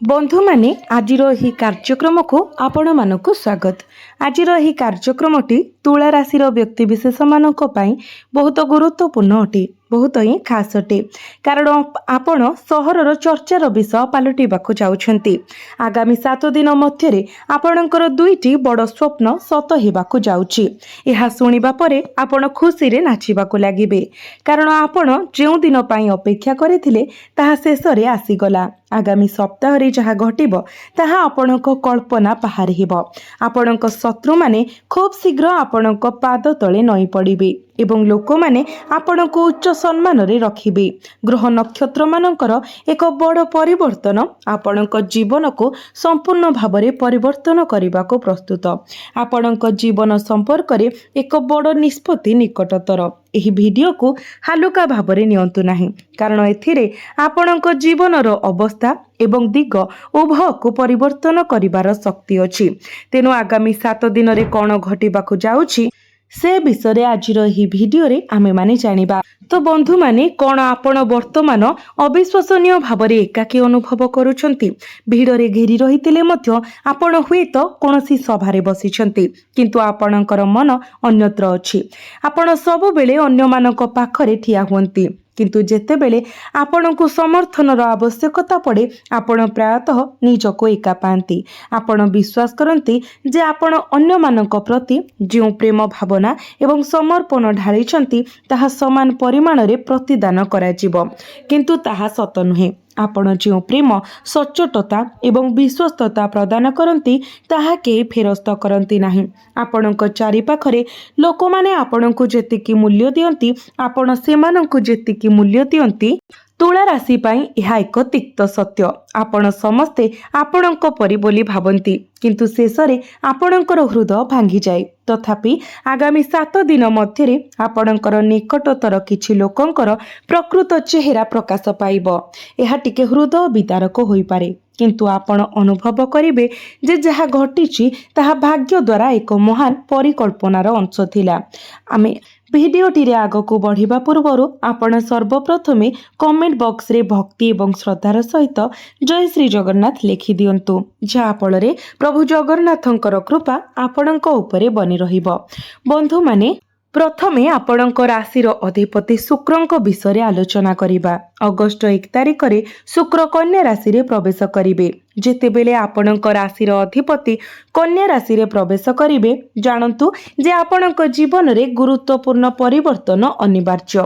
बंधु माने आजिर एही कार्यक्रम को आपण मानक स्वागत। आजिर एही कार्यक्रमटी तुला राशि व्यक्ति विशेष मानक पई बहुत गुरुत्वपूर्ण अटे, बहुत ही खास अटे, कारण आपण सहरर चर्चार विषय पालटिबाकू जाउछंती। आगामी 7 दिन मध्यरे आपणकर दुईटी बड़ स्वप्न सत हेबाकू जाउछि। एहा सुनिबा परे आपण खुशी रे नाचिबाकू लागिबे, कारण आपण जेउ दिन पई अपेक्षा करिथिले ताहा शेषरे आसीगला। आगामी सप्ताह रे जहा घटिबो ताहा आपणक कल्पना बाहर हेबो। आपणक शत्रु माने खूब शीघ्र आपणक पाद तले नई पड़िबे एवं लोक माने आपणक उच्च सम्मान रे रखिबे। ग्रह नक्षत्र मानकर एक बड़ परिवर्तन आपणक जीवन को संपूर्ण भाबरे परिवर्तन करने को प्रस्तुत। आपणक जीवन संपर्क रे एक बड़ निष्पत्ति निकटतर। एही वीडियो को हालुका भाबरे नियंतु नाही, कारण एथिरे आपणक जीवनर अवस्था एवं दिग उभय को परिवर्तन करिवार शक्ति अछि। तेनु आगामी 7 दिन रे कोन घटिबाकू जाउछि से विषय आजिर ही वीडियो रे आमे माने जानिबा। तो बंधु माने कोन आपण वर्तमान अविश्वसनीय भाबरे एकाकी अनुभव करूछंती। भीड़ रे घेरी रहितिले मध्य आपण हुएत कोनोसी सभारे बसिछंती, किंतु आपणकर मन अन्यत्र अछि। आपण सब बेले अन्य मानक पाखरे ठिया हुंती, किंतु जेते बेले आपणको समर्थनर आवश्यकता पड़े आपण प्रायतः निजको एका पांती। आपण विश्वास करती जे आपण अन्य मानक प्रति जो प्रेम भावना एवं समर्पण ढालिछंती ताहा समान परिमाण रे प्रतिदान कराजिबो, किंतु ताहा सत नुहे। आपण जो प्रेम सच्चोटता एवं विश्वस्तता प्रदान करती ताहा के फेरस्त करती नाही। आपणक चारि पाखरे लोक माने आपणको जेतिकी मूल्य दियंती आपण सेमानंकु जेतिकी मूल्य दियंती तुला राशि पाई यह एक तिक्त सत्य। आपण समस्ते आपणक परि बोली भावंती, किंतु शेषरे आपणकर हृदय भांगी जाए। तथापि आगामी 7 दिन मध्यरे आपणकर निकटतर किछि लोकंकर प्रकृत चेहरा प्रकाश पाइबो। एहा टिके हृदय विदारक होई पारे, किंतु आपण अनुभव करिवे जे जहा घटिछि ताहा भाग्य द्वारा एक महान परिकल्पनार अंश थिला। आमे भिडियोटी रे आगको बढ़िबा पूर्वरु आपण सर्वप्रथमे कमेंट बॉक्स रे भक्ति एवं श्रद्धार सहित जय श्री जगन्नाथ लिखि दियंतु, जहा फଳରେ प्रभु जगन्नाथंकर कृपा आपणक उपरे बनि रहिबो। बंधु माने प्रथमे आपणक राशिर अधिपति शुक्रंक विषय आलोचना करिबा। अगस्त 1 तारिख रे शुक्र कन्या राशि रे प्रवेश करिवे। जेतेबेले आपणक राशिर अधिपति कन्या राशि रे प्रवेश करिवे, जानंतु जे आपणक जीवन रे गुरुत्वपूर्ण परिवर्तन अनिवार्य।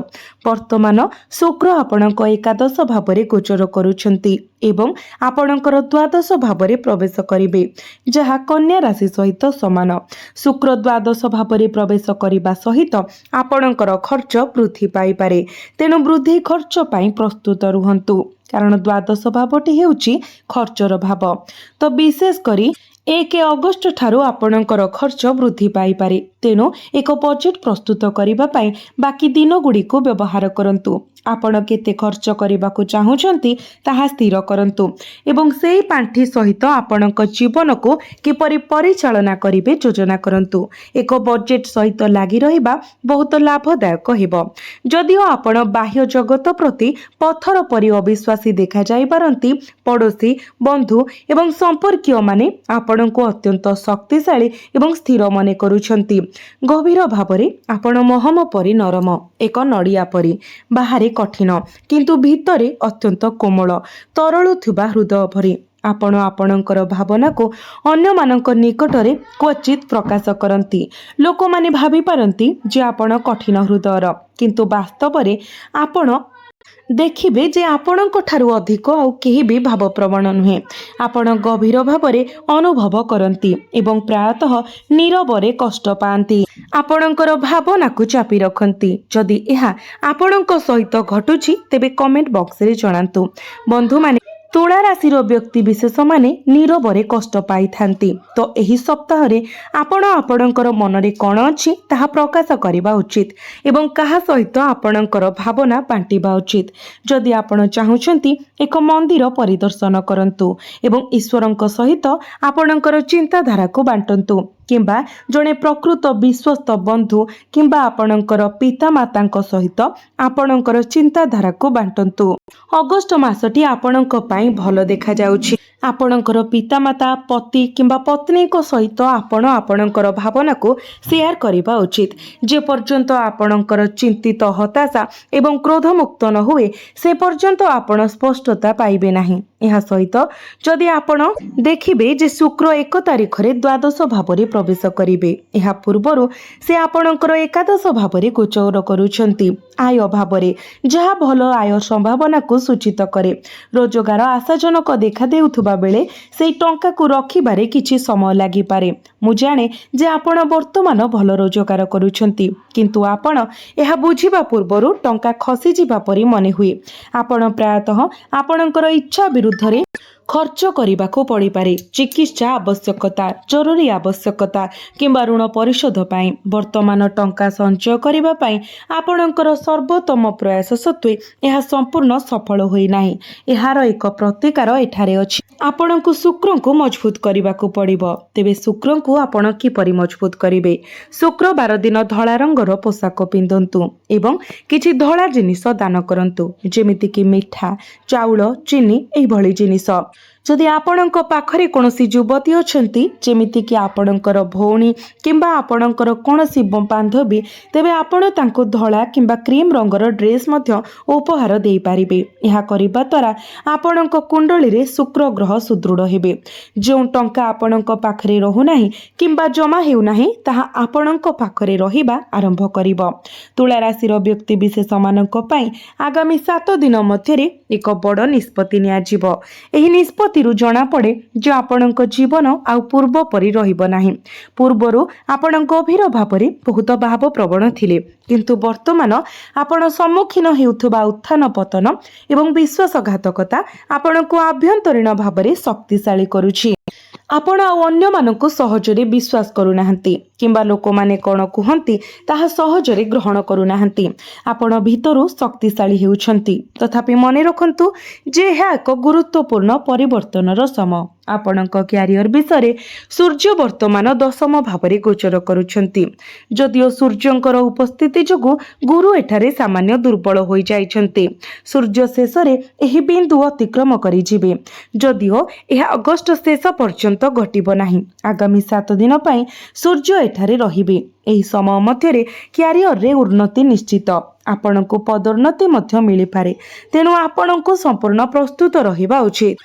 वर्तमान शुक्र आपणक एकादश भावरे गोचर करूछंती एवं आपणकर द्वादश भावरे प्रवेश करिवे, जहा कन्या राशि सहित समान। शुक्र द्वादश भावरे प्रवेश करिबा सहित आपणकर खर्च वृद्धि पाई पारे। तेणु वृद्धि खर्च पाई प्रस्तुत रुहंतु, कारण द्वादश भावटी हेउची खर्चर भाव। तो विशेष करी 1 अगस्त ठारू आपणकर खर्च वृद्धि पाई पारे। तेणु एक बजेट प्रस्तुत करिबा पाई बाकी दिन गुडी को व्यवहार करंतु। आपण केते खर्च करिबाकू चाहुचंती ताहा स्थिर करंतु एवं सेही पांठी सहित आपणक जीवन को किपरि परिचालना करिवे योजना करंतु। एक बजेट सहित लागि रहिबा बहुत लाभदायक हेबो। जदिओ आपण बाह्य जगत प्रति पत्थर परि अविश्वासी देखा जाई पारंती, पड़ोसी बंधु एवं संपर्कीय माने आपणको अत्यंत शक्तिशाली एवं स्थिर मने करूछंती। गभीर भावरे आपण महम परि नरम, एक नड़िया परि बाहरे कठिन किंतु भितरे अत्यंत कोमल तरलुथिबा हृदय भरी। आपण आपणकर भावना को अन्य मानक निकटरे क्वचित प्रकाश करंती। लोक माने भाबी पारंती जे आपण कठिन हृदयर, किंतु वास्तव रे आपण देखिबे जे आपणक ठारू अधिक आउ केही भी भावप्रवण नुहे। आपण गभीर भावरे अनुभव करंती एवं प्रायतः नीरवरे कष्ट पांती। आपणकर भावना को चापी रखंती। जदि एहा आपणक सहित घटुछि तेबे कमेंट बॉक्स रे जणांतु। बंधु माने तुला राशि व्यक्ति विशेष माने नीरवरे कष्ट पाई थांती। तो एही सप्ताह रे आपण आपणकर मनरे कोन अछि ताहा प्रकाश करिबा उचित एवं काहा सहित आपणकर भावना बांटिबा उचित। जदि आपण चाहुचंती एक मंदिर परिदर्शन करंतु एवं ईश्वरंक सहित आपणकर चिंताधारा को बांटंतु। किंबा जड़े प्रकृत विश्वस्त बंधु किंबा आपणकर पितामाता सहित आपणकर चिंताधारा को बांटंतु। अगस्ट मासटी आपणक पई भल देखा जाउछि। आपणकर पितामाता पति किंबा पत्नी को सहित आपणकर भावना को शेयर करबा उचित। जे पर्यंत आपणकर चिंतित हताशा एवं क्रोध मुक्त न हुए से पर्यंत आपण स्पष्टता पाइबे नाही। यह सहित जदि आपण देखिबे जे शुक्र 1 तारिख रे द्वादश भाव रे प्रवेश करिवे, यह पूर्वरु से आपणकर एकादश भाव रे गोचर करूछंती आय भाव रे, जहा भल आय संभावना को सूचित करे। रोजगार आशाजनक देखा देउथुबा बेले से टंका को रखिबारे किछि समय लागि पारे। मु जाने जे आपण वर्तमान भल रोजगार करूछंती, किंतु आपण यह बुझिबा पूर्वरु टंका खसी जिबा परि मने हुए। आपण प्रायतः आपणकर इच्छा विरुद्धरे खर्च करने को पड़ पारे। चिकित्सा आवश्यकता, जरूरी आवश्यकता किंबा ऋण परिशोध पाई वर्तमान टंका संचय करने पाई आपणकर सर्वोत्तम प्रयास सत्वे यह संपूर्ण सफल होई नाही। एहार एक प्रतिकार एठारे अछि। आपण को शुक्र को मजबूत करने को पड़िबो। तेबे शुक्र को आपण किपरि मजबूत करिवे? शुक्रवार दिन धला रंगर पोशाक पिंधंतु एवं किछि धला जिनिस दान करंतु, जेमिति कि मिठा, चाउल, चीनी एही भली जिनिस। जदि आपणक पाखरे कोनोसी युवती अछंती, जेमिति कि आपणकर भौणी किंबा आपणकर कोनोसी बांधवी, तेबे आपण तांको धला किंबा क्रीम रंगर ड्रेस मध्य उपहार देई पारिबे। यह करिबा द्वारा आपणक कुंडली रे शुक्र ग्रह सुदृढ़ हेबे। जो टंका आपणक पाखरे रहु नाही किंबा जमा हेउ नाही, ताहा आपणक पाखरे रहिबा आरंभ करिबो। तुला राशि रो व्यक्ति विशेष मानक पई आगामी 7 दिन मध्यरे एक बड़ निष्पत्ति निया जिवो। एही निष्पत्ति जना पड़े जो आपणक जीवन आउ पूर्व परि रहिबो नाही। पूर्वरु आपण गभीर भावरे बहुत भाव प्रवण थिले, किंतु वर्तमान आपण सम्मुखीन हेउथबा उत्थान पतन एवं विश्वासघातकता आपणको आभ्यंतरीण भावरे शक्तिशाली करूछि। आपण अन्य मानकु सहजरे विश्वास करू नाहंती किंबा लोक माने कोन कुहंती ताहा सहजरे ग्रहण करू नाहंती। आपण भितरु शक्तिशाली हेउछंती, तथापि मने रखंतु जे यह एक गुरुत्वपूर्ण परिवर्तनर समय। आपणक क्यारियर विषय सूर्य वर्तमान 10म भावरे गोचर करुछंती। जदिओ सूर्यंकर उपस्थिति जोगु गुरु एठारे सामान्य दुर्बल होई जाइछंती। सूर्य शेषरे एही बिंदु अतिक्रम करि जिवे। जदिओ यह अगस्त शेष पर्यंत घटिबो नाही। आगामी 7 दिन पई सूर्य एठारे रहिबे। एही समय मध्यरे क्यारियर रे उन्नति निश्चित। आपणको पदोन्नति मध्य मिली पारे, तेणु आपणको संपूर्ण प्रस्तुत रहिबा उचित।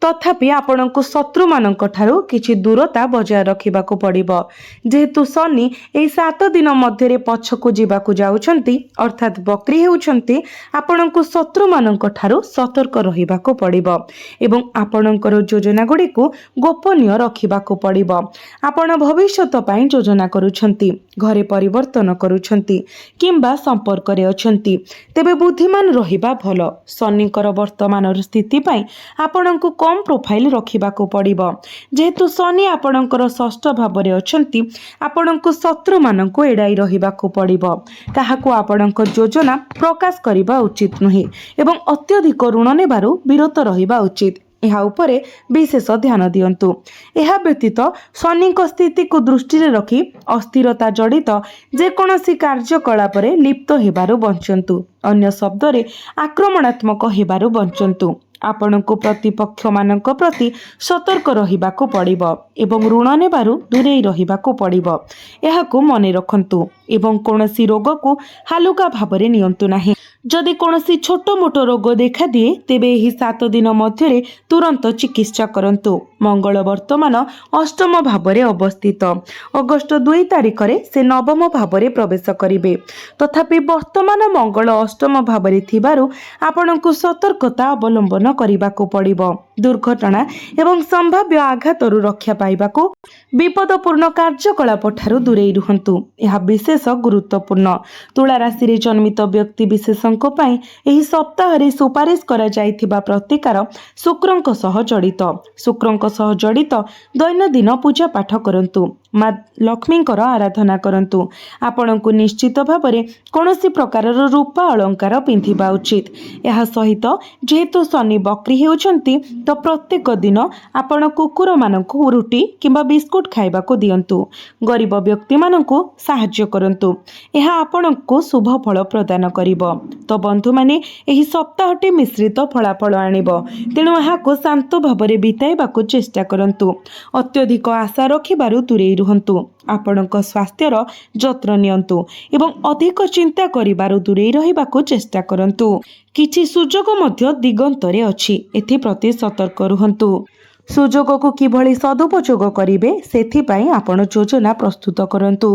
तथापि आपणको शत्रु मानक ठारू किछि दूरता बजाय रखिबाको पड़िबो। जेहेतु शनि एही 7 दिन मध्यरे पछकु जिबाकु जाउछंती, अर्थात बक्री हेउछंती, आपणको शत्रु मानक ठारू सतर्क रहिबाको पड़िबो एवं आपणकर योजना गुडी को गोपनीय रखिबाको पड़िबो। आपण भविष्यत पई योजना करूछंती, घरे परिवर्तन करूछंती किंबा संपर्क रे अछंती, तेबे बुद्धिमान रहिबा भलो। शनिकर वर्तमान स्थिति पई आपणको कम प्रोफाइल रखिबाको पड़िबो। जेहेतु शनि आपणकर षष्ठ भावरे अछंती, आपणको शत्रु माननको एडाई रहिबाको पड़िबो। ताहाको आपणक योजना प्रकाश करिबा उचित नुहे एवं अत्यधिक ऋण नेबारु विरत रहिबा उचित। यह उपरे विशेष ध्यान दियंतु। यह व्यतीत शनिक स्थिति को दृष्टि रे रखी अस्थिरता जड़ित जेकोसी कार्यकलाप रे लिप्त हेबारु बंचंतु। अन्य शब्द रे आक्रमणात्मक हेबारु बंचंतु। आपणको प्रतिपक्ष मानक प्रति सतर्क रहिबाको पड़िबो एवं ऋण नेबारु दूरेई रहिबाको पड़िबो। एहाकु मने रखंतु एवं कोनोसी रोग को हालुका भावरे नियंतु नाही। जदि कोनोसी छोटो मोटो रोग देखा दिए, तेबे एही 7 दिन मध्यरे तुरंत चिकित्सा करंतु। मंगल वर्तमान 8म भावरे अवस्थित। अगस्त 2 तारिख रे से 9म भावरे प्रवेश करिवे। तथापि वर्तमान मंगल 8म भावरे थिबारु आपणको सतर्कता अवलंबन करिबाको पड़िबो। दुर्घटना एवं संभाव्य आघातरु रक्षा पाइबाको विपदपूर्ण कार्यकलाप ठारू दूरेई रुहंतु। यह विशेष गुरुत्वपूर्ण। तुला राशि रे जन्मित व्यक्ति विशेषंको पई एही सप्ताह रे सुपारिश करा जाइथिबा प्रतिकार शुक्रंक सह जड़ित। शुक्रंक सह जड़ित दैनंदिन पूजा पाठ करंतु। ମା ଲକ୍ଷ୍ମୀଙ୍କର ଆରାଧନା କରନ୍ତୁ। ଆପଣଙ୍କୁ ନିଶ୍ଚିତ ଭାବରେ କୌଣସି ପ୍ରକାରର ରୂପା ଅଳଙ୍କାର ପିନ୍ଧିବା ଉଚିତ। ଏହା ସହିତ ଯେହେତୁ ଶନି ବକ୍ରି ହେଉଛନ୍ତି ତ ପ୍ରତ୍ୟେକ ଦିନ ଆପଣ କୁକୁରମାନଙ୍କୁ ରୁଟି କିମ୍ବା ବିସ୍କୁଟ ଖାଇବାକୁ ଦିଅନ୍ତୁ। ଗରିବ ବ୍ୟକ୍ତିମାନଙ୍କୁ ସାହାଯ୍ୟ କରନ୍ତୁ। ଏହା ଆପଣଙ୍କୁ ଶୁଭ ଫଳ ପ୍ରଦାନ କରିବ। ତ ବନ୍ଧୁମାନେ, ଏହି ସପ୍ତାହଟି ମିଶ୍ରିତ ଫଳାଫଳ ଆଣିବ, ତେଣୁ ଏହାକୁ ଶାନ୍ତ ଭାବରେ ବିତାଇବାକୁ ଚେଷ୍ଟା କରନ୍ତୁ। ଅତ୍ୟଧିକ ଆଶା ରଖିବାରୁ ଦୂରେଇ ରୁହନ୍ତୁ। ଆପଣଙ୍କ ସ୍ୱାସ୍ଥ୍ୟର ଯତ୍ନ ନିଅନ୍ତୁ ଏବଂ ଅଧିକ ଚିନ୍ତା କରିବାରୁ ଦୂରେଇ ରହିବାକୁ ଚେଷ୍ଟା କରନ୍ତୁ। କିଛି ସୁଯୋଗ ମଧ୍ୟ ଦିଗନ୍ତରେ ଅଛି, ଏଥିପ୍ରତି ସତର୍କ ରୁହନ୍ତୁ। ସୁଯୋଗକୁ କିଭଳି ସଦୁପଯୋଗ କରିବେ ସେଥିପାଇଁ ଆପଣ ଯୋଜନା ପ୍ରସ୍ତୁତ କରନ୍ତୁ।